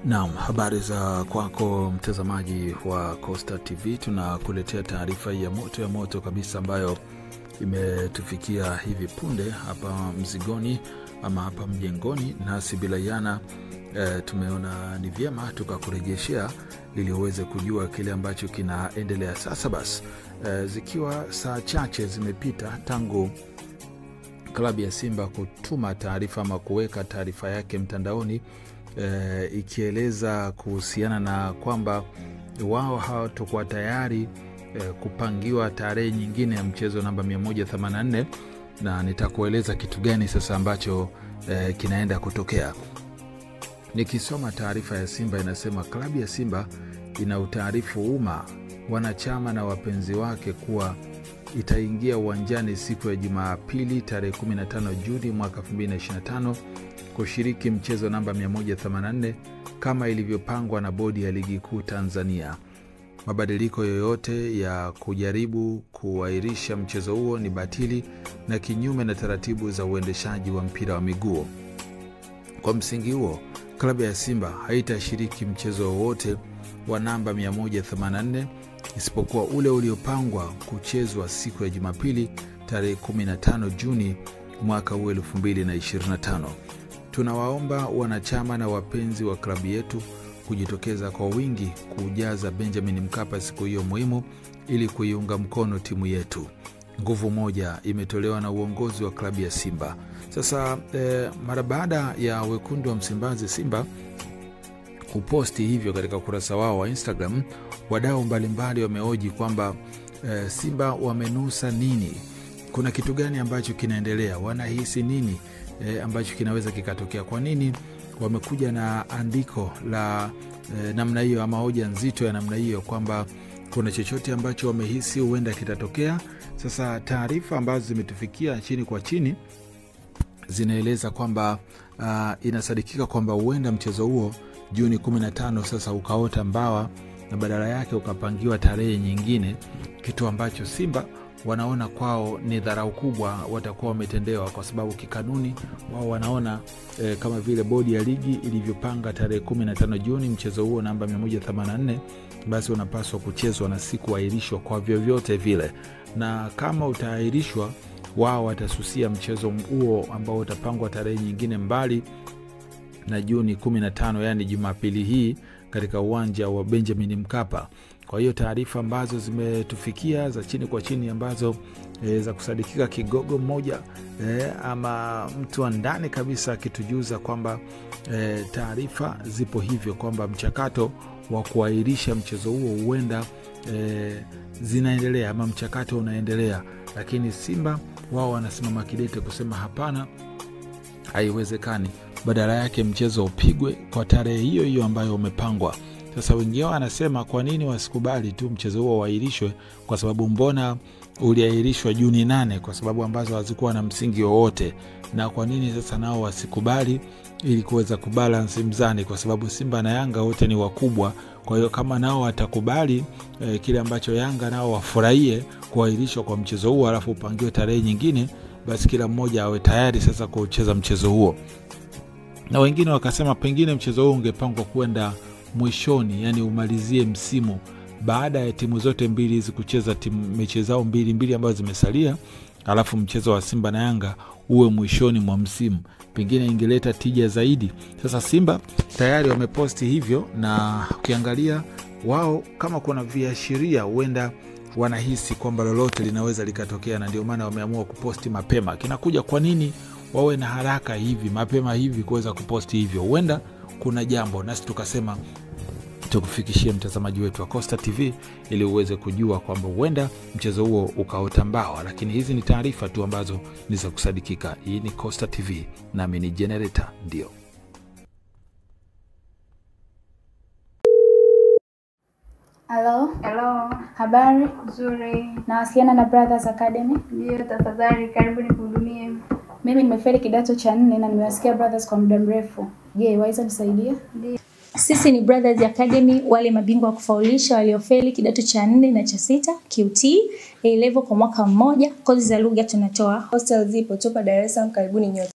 Naam, habari za kwako mtazamaji wa Costa TV. Tunakuletea taarifa ya moto kabisa ambayo imetufikia hivi punde hapa Mzigoni ama hapa Mjengoni, nasi bila yana tumeona ni vyema tukakurejeshea ili uweze kujua kile ambacho kinaendelea. Sasa basi, zikiwa saa chache zimepita tangu klabu ya Simba kutuma taarifa ama kuweka taarifa yake mtandaoni ikieleza kuhusiana na kwamba wao hawatakuwa tayari kupangiwa tarehe nyingine ya mchezo namba 184, na nitakueleza kitu gani sasa ambacho kinaenda kutokea. Nikisoma taarifa ya Simba inasema klabu ya Simba ina utaarifu umma, wanachama na wapenzi wake kuwa itaingia uwanjani siku ya Jumapili tarehe 15 Juni mwaka 2025 kushiriki mchezo namba 184 kama ilivyopangwa na bodi ya ligi kuu Tanzania. Mabadiliko yoyote ya kujaribu kuahirisha mchezo huo ni batili na kinyume na taratibu za uendeshaji wa mpira wa miguu. Kwa msingi huo, klabu ya Simba haitashiriki mchezo wowote wa namba 184 isipokuwa ule uliopangwa kuchezwa siku ya Jumapili tarehe 15 Juni mwaka 2025. Tunawaomba wanachama na wapenzi wa klabu yetu kujitokeza kwa wingi kujaza Benjamin Mkapa siku hiyo muhimu ili kuiunga mkono timu yetu. Nguvu moja imetolewa na uongozi wa klabu ya Simba. Sasa mara baada ya wekundu wa Msimbazi Simba kuposti hivyo katika kurasa wao wa Instagram, wadau mbalimbali wamehoji kwamba Simba wamenusa nini? Kuna kitu gani ambacho kinaendelea? Wanahisi nini ambacho kinaweza kikatokea? Kwa nini wamekuja na andiko la namna hiyo ama hoja nzito ya namna hiyo kwamba kuna chochote ambacho wamehisi huenda kitatokea? Sasa taarifa ambazo zimetufikia chini kwa chini zinaeleza kwamba inasadikika kwamba huenda mchezo huo Juni 15 sasa ukaota mbawa na badala yake ukapangiwa tarehe nyingine, kitu ambacho Simba wanaona kwao ni dharau kubwa watakuwa wametendewa, kwa sababu kikanuni wao wanaona kama vile bodi ya ligi ilivyopanga tarehe 15 Juni mchezo huo namba 184, basi unapaswa kuchezwa na siku ahirishwa kwa vyovyote vile, na kama utaahirishwa wao watasusia mchezo huo ambao utapangwa tarehe nyingine mbali na Juni 15, yani Jumapili hii katika uwanja wa Benjamin Mkapa. Kwa hiyo taarifa ambazo zimetufikia za chini kwa chini ambazo za kusadikika kigogo mmoja ama mtu wa ndani kabisa akitujuza kwamba taarifa zipo hivyo kwamba mchakato wa kuahirisha mchezo huo huenda zinaendelea ama mchakato unaendelea, lakini Simba wao wanasimama kidete kusema hapana, haiwezekani, badala yake mchezo upigwe kwa tarehe hiyo hiyo ambayo umepangwa. Sasa wengine wanasema kwa nini wasikubali tu mchezo huo uahirishwe, kwa sababu mbona uliahirishwa Juni 8 kwa sababu ambazo hazikuwa na msingi wowote, na kwa nini sasa nao wasikubali ili kuweza kubalance mzani, kwa sababu Simba na Yanga wote ni wakubwa. Kwa hiyo kama nao watakubali kile ambacho Yanga nao wafurahie kuahirishwa kwa mchezo huo alafu upangiwe tarehe nyingine, basi kila mmoja awe tayari sasa kucheza mchezo huo. Na wengine wakasema pengine mchezo huo ungepangwa kwenda mwishoni, yani umalizie msimu baada ya timu zote mbili hizi kucheza mechi zao mbili ambazo zimesalia, alafu mchezo wa Simba na Yanga uwe mwishoni mwa msimu, pengine ingeleta tija zaidi. Sasa Simba tayari wameposti hivyo, na ukiangalia wao kama kuna viashiria huenda wanahisi kwamba lolote linaweza likatokea, na ndio maana wameamua kuposti mapema. Kinakuja kwa nini wawe na haraka hivi mapema hivi kuweza kuposti hivyo? Huenda kuna jambo, nasi tukasema tukufikishie mtazamaji wetu wa Costa TV ili uweze kujua kwamba huenda mchezo huo ukaota mbawa, lakini hizi ni taarifa tu ambazo ni za kusadikika. Hii ni Costa TV, nami ni Generator. Ndio. Hello. Habari? Nzuri. Nawasiliana na Brothers Academy? Ndio, tafadhali karibu nikuhudumie. Mimi nimefeli kidato cha 4 na nimewasikia Brothers kwa muda mrefu. Je, waweza nisaidia? Ndio. Sisi ni Brothers Academy, wale mabingwa wa kufaulisha waliofeli kidato cha 4 na cha 6, QT, A level kwa mwaka mmoja. Kozi za lugha tunatoa. Hostel zipo, tupo Dar es Salaam, karibuni nyote.